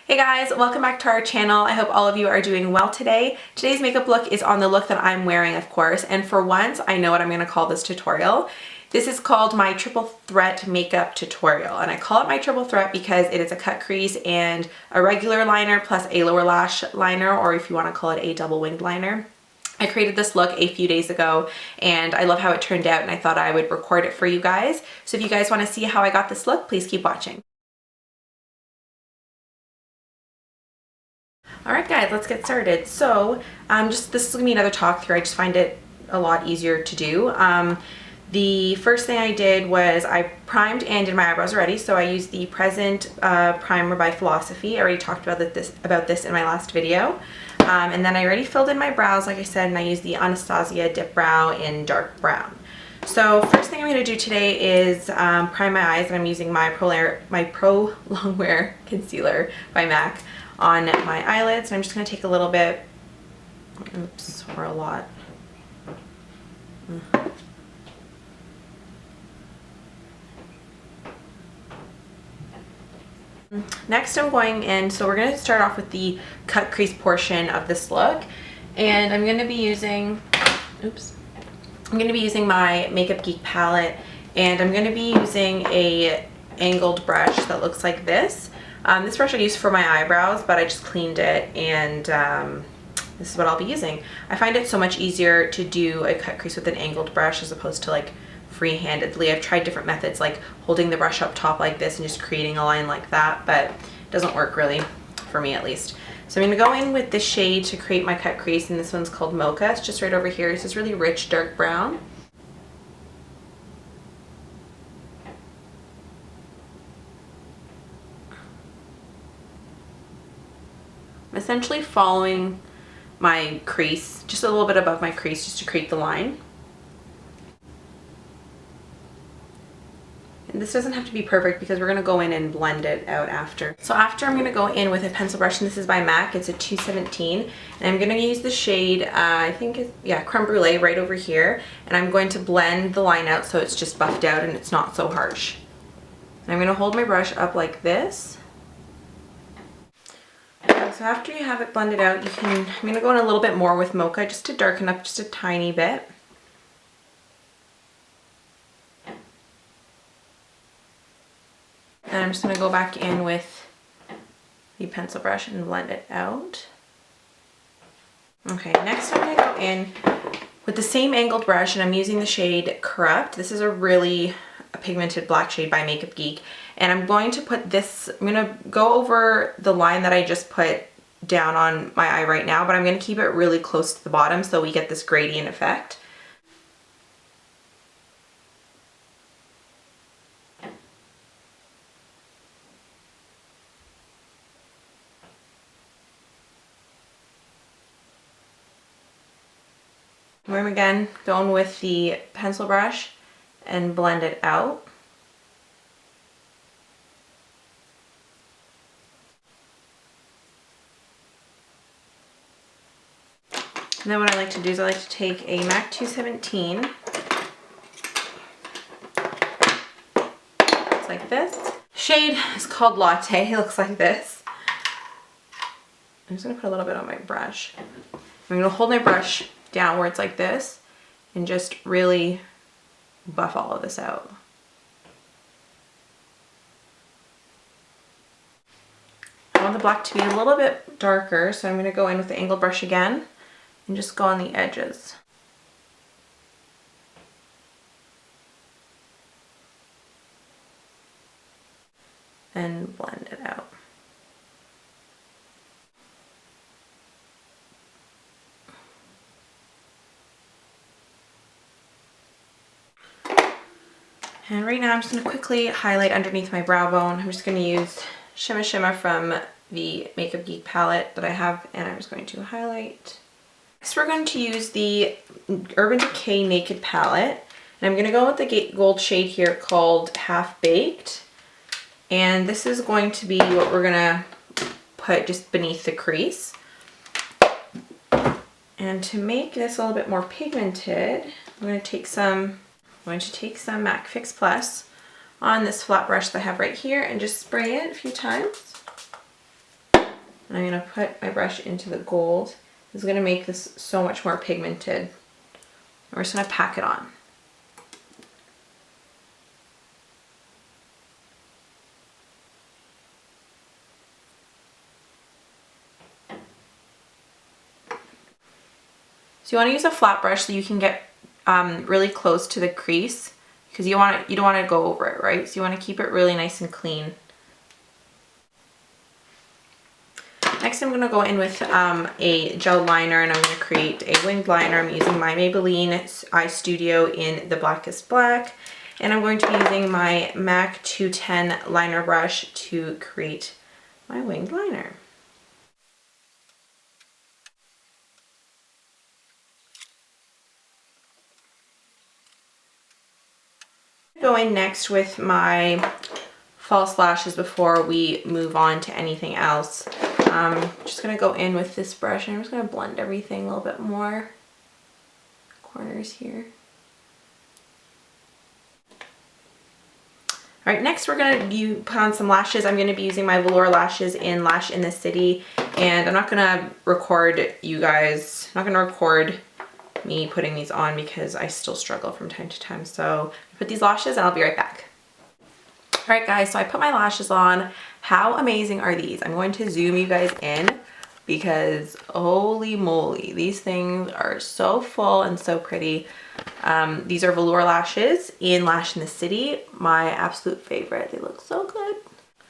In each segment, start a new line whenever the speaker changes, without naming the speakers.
Hey guys, welcome back to our channel. I hope all of you are doing well today. Today's makeup look is on the look that I'm wearing, of course, and for once, I know what I'm gonna call this tutorial. This is called my triple threat makeup tutorial, and I call it my triple threat because it is a cut crease and a regular liner plus a lower lash liner, or if you wanna call it a double winged liner. I created this look a few days ago and I love how it turned out and I thought I would record it for you guys. So if you guys wanna see how I got this look, please keep watching. Alright guys, let's get started. So this is going to be another talk through. I just find it a lot easier to do. The first thing I did was I primed and did my eyebrows already. So I used the Present Primer by Philosophy. I already talked about this in my last video. And then I already filled in my brows, like I said, and I used the Anastasia Dip Brow in dark brown. So first thing I'm going to do today is prime my eyes, and I'm using my Prolong Wear Concealer by MAC on my eyelids. And I'm just going to take a little bit, oops, or a lot. Next I'm going in, so we're going to start off with the cut crease portion of this look, and I'm going to be using, I'm going to be using my Makeup Geek palette, and I'm going to be using a angled brush that looks like this. This brush I used for my eyebrows, but I just cleaned it, and this is what I'll be using. I find it so much easier to do a cut crease with an angled brush as opposed to like free-handedly. I've tried different methods like holding the brush up top like this and just creating a line like that, but it doesn't work really, for me at least. So I'm going to go in with this shade to create my cut crease, and this one's called Mocha. It's just right over here. It's this really rich dark brown. I'm essentially following my crease, just a little bit above my crease, just to create the line. And this doesn't have to be perfect because we're going to go in and blend it out after. So after, I'm going to go in with a pencil brush, and this is by MAC. It's a 217, and I'm going to use the shade, I think it's, yeah, Creme Brule right over here, and I'm going to blend the line out so it's just buffed out and it's not so harsh. And I'm going to hold my brush up like this. So after you have it blended out, I'm going to go in a little bit more with Mocha just to darken up just a tiny bit. And I'm just going to go back in with the pencil brush and blend it out. Okay, next I'm going to go in with the same angled brush, and I'm using the shade Corrupt. This is a really pigmented black shade by Makeup Geek. And I'm going to put this, I'm going to go over the line that I just put down on my eye right now, but I'm going to keep it really close to the bottom so we get this gradient effect. I'm again going with the pencil brush and blend it out. And then what I like to do is I like to take a MAC 217. It's like this. Shade is called Latte. It looks like this. I'm just going to put a little bit on my brush. I'm going to hold my brush downwards like this and just really buff all of this out. I want the black to be a little bit darker, so I'm going to go in with the angled brush again and just go on the edges. And blend it out. And right now I'm just going to quickly highlight underneath my brow bone. I'm just going to use Shimma from the Makeup Geek palette that I have, and I'm just going to highlight. Next we're going to use the Urban Decay Naked palette, and I'm going to go with the gold shade here called Half Baked, and this is going to be what we're going to put just beneath the crease. And to make this a little bit more pigmented, I'm going to take some MAC Fix Plus on this flat brush that I have right here and just spray it a few times. And I'm going to put my brush into the gold. This is going to make this so much more pigmented. We're just going to pack it on. So you want to use a flat brush so you can get really close to the crease, because you don't want to go over it, right? So you want to keep it really nice and clean. Next I'm going to go in with a gel liner, and I'm going to create a winged liner. I'm using my Maybelline Eye Studio in the Blackest Black, and I'm going to be using my MAC 210 liner brush to create my winged liner. Go in next with my false lashes before we move on to anything else. Just gonna go in with this brush, and I'm just gonna blend everything a little bit more. Corners here. All right, next we're gonna put on some lashes. I'm gonna be using my Velour Lashes in Lash in the City, and I'm not gonna record you guys. I'm not gonna record me putting these on because I still struggle from time to time. So I put these lashes and I'll be right back. All right guys, so I put my lashes on. How amazing are these? I'm going to zoom you guys in because holy moly, these things are so full and so pretty. These are Velour Lashes in Lash in the City, my absolute favorite. They look so good.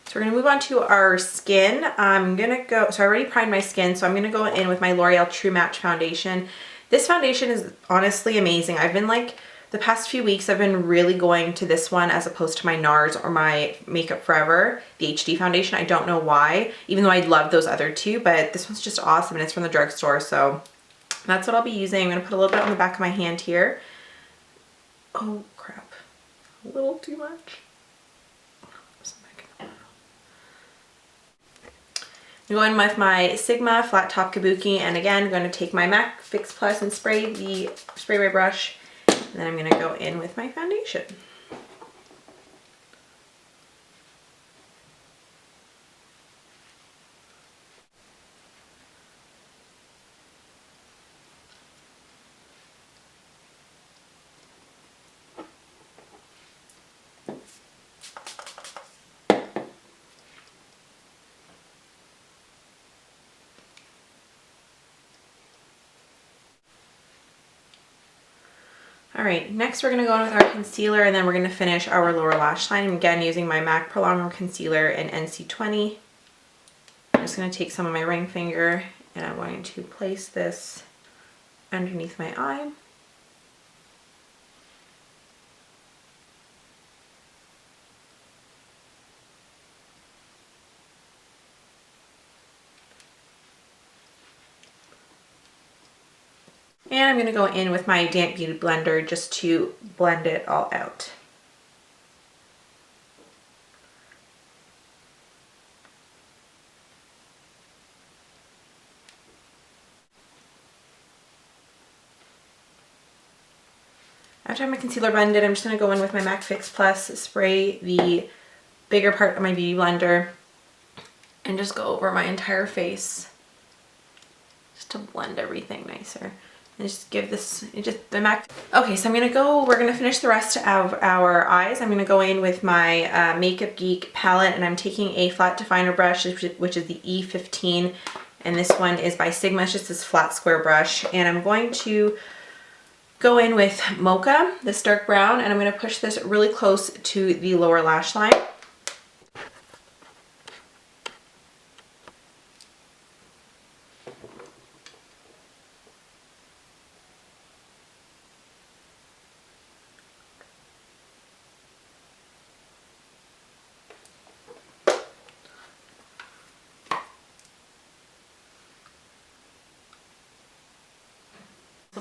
So we're gonna move on to our skin. So I already primed my skin, so I'm gonna go in with my L'Oreal True Match foundation. This foundation is honestly amazing. I've been like, the past few weeks I've been really going to this one as opposed to my NARS or my Makeup Forever, the HD foundation. I don't know why, even though I love those other two, but this one's just awesome, and it's from the drugstore, so that's what I'll be using. I'm gonna put a little bit on the back of my hand here. Oh crap, a little too much. I'm going with my Sigma Flat Top Kabuki, and again, I'm going to take my MAC Fix Plus and spray the spray by brush, and then I'm going to go in with my foundation. All right, next we're gonna go in with our concealer, and then we're gonna finish our lower lash line. I'm again using my MAC Prolong concealer in NC20. I'm just gonna take some of my ring finger, and I'm going to place this underneath my eye. And I'm going to go in with my damp beauty blender just to blend it all out. After I have my concealer blended, I'm just going to go in with my MAC Fix Plus, spray the bigger part of my beauty blender, and just go over my entire face just to blend everything nicer. And just give this, the MAC. Okay, so we're gonna finish the rest of our eyes. I'm gonna go in with my Makeup Geek palette, and I'm taking a flat definer brush, which is the E15, and this one is by Sigma. It's just this flat square brush, and I'm going to go in with Mocha, this dark brown, and I'm gonna push this really close to the lower lash line.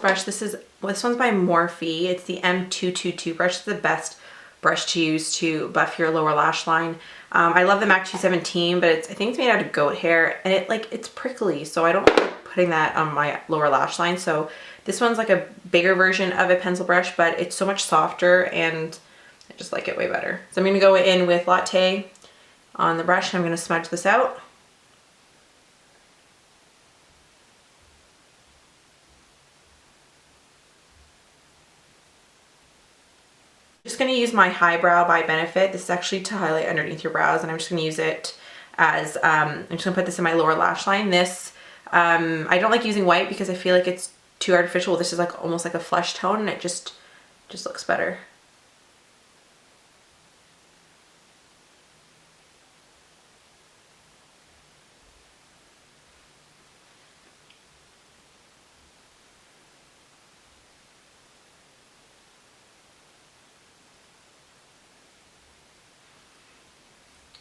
Brush. This one's by Morphe. It's the M222 brush. It's the best brush to use to buff your lower lash line. I love the MAC 217, but I think it's made out of goat hair, and it's prickly, so I don't like putting that on my lower lash line. So this one's like a bigger version of a pencil brush, but it's so much softer, and I just like it way better. So I'm going to go in with Latte on the brush, and I'm going to smudge this out. going to use my Highbrow by Benefit. This is actually to highlight underneath your brows, and I'm just going to use it as, I'm just going to put this in my lower lash line. This, I don't like using white because I feel like it's too artificial. This is like almost like a flesh tone, and it just looks better.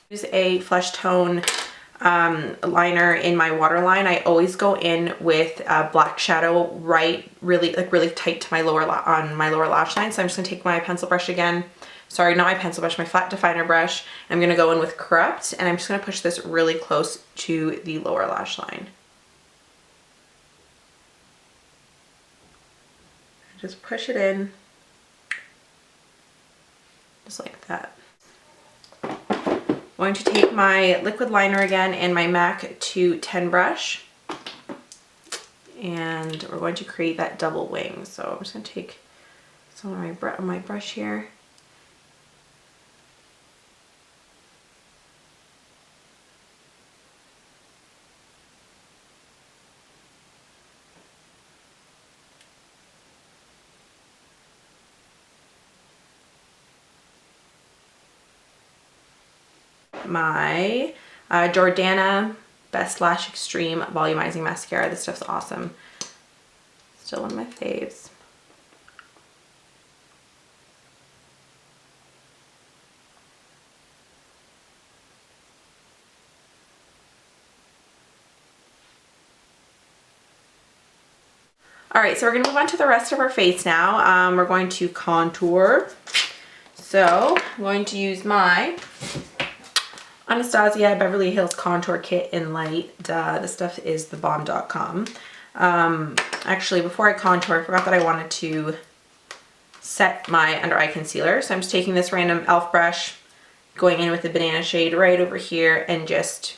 Use a flesh tone liner in my waterline. I always go in with black shadow really tight to my lower lash line. So I'm just gonna take my pencil brush again. Sorry, not my pencil brush, my flat definer brush. I'm gonna go in with Corrupt, and I'm just gonna push this really close to the lower lash line. Just push it in, just like that. I'm going to take my liquid liner again and my MAC 210 brush, and we're going to create that double wing. So I'm just going to take some of my brush here. My Jordana Best Lash Extreme Volumizing Mascara. This stuff's awesome. Still one of my faves. All right, so we're gonna move on to the rest of our face now. We're going to contour. So I'm going to use my Anastasia Beverly Hills Contour Kit in Light. This stuff is thebomb.com. Actually, before I contour, I forgot that I wanted to set my under eye concealer. So I'm just taking this random e.l.f. brush, going in with the banana shade right over here, and just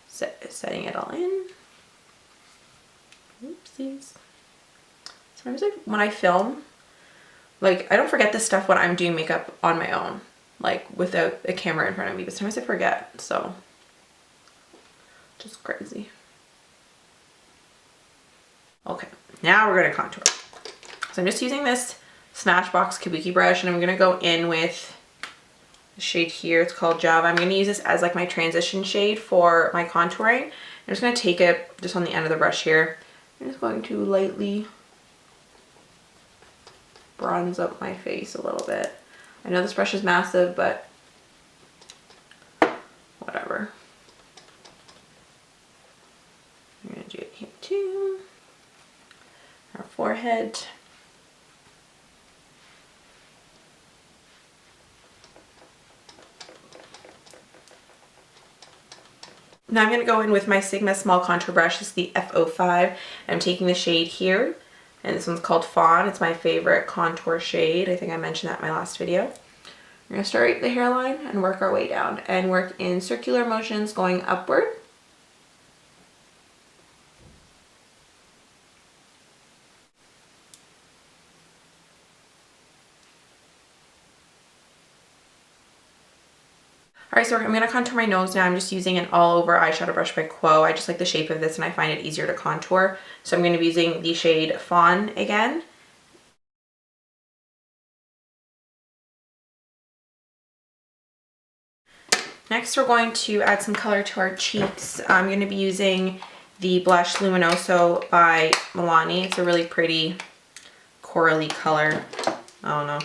setting it all in. Oopsies. Sometimes when I film, like, I don't forget this stuff when I'm doing makeup on my own, like without a camera in front of me, but sometimes I forget, so just crazy. Okay, now we're gonna contour. So I'm just using this Smashbox Kabuki brush, and I'm gonna go in with the shade here. It's called Java. I'm gonna use this as like my transition shade for my contouring. I'm just gonna take it just on the end of the brush here. I'm just going to lightly bronze up my face a little bit. I know this brush is massive, but whatever. I'm gonna do it here too. Our forehead. Now I'm going to go in with my Sigma small contour brush. This is the F05. I'm taking the shade here, and this one's called Fawn. It's my favorite contour shade. I think I mentioned that in my last video. We're going to start at the hairline and work our way down, and work in circular motions going upward. Alright, so I'm going to contour my nose now. I'm just using an all over eyeshadow brush by Quo. I just like the shape of this, and I find it easier to contour. So I'm going to be using the shade Fawn again. Next, we're going to add some color to our cheeks. I'm going to be using the blush Luminoso by Milani. It's a really pretty corally color. I don't know.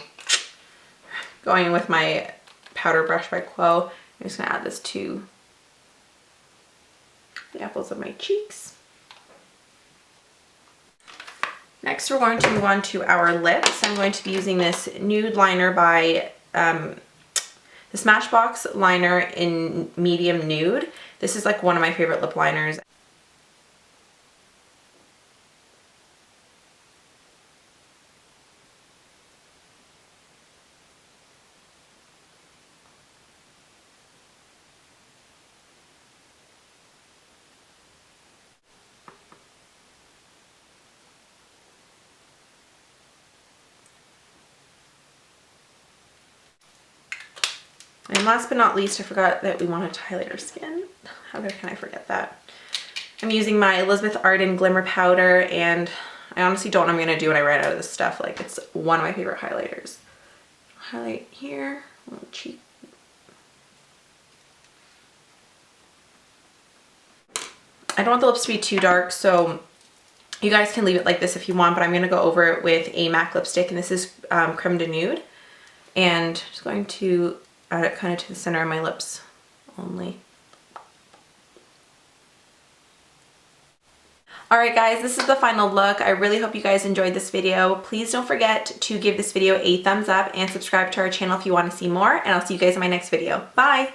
Going in with my powder brush by Quo. I'm just going to add this to the apples of my cheeks. Next, we're going to move on to our lips. I'm going to be using this Nude liner by the Smashbox liner in medium nude. This is like one of my favorite lip liners. And last but not least, I forgot that we wanted to highlight our skin. How can I forget that? I'm using my Elizabeth Arden Glimmer powder, and I honestly don't know what I'm gonna do when I run out of this stuff. Like, it's one of my favorite highlighters. Highlight here, little cheek. I don't want the lips to be too dark, so you guys can leave it like this if you want, but I'm going to go over it with a MAC lipstick, and this is Creme de Nude. And just going to add it kind of to the center of my lips only. Alright guys, this is the final look. I really hope you guys enjoyed this video. Please don't forget to give this video a thumbs up and subscribe to our channel if you want to see more, and I'll see you guys in my next video. Bye!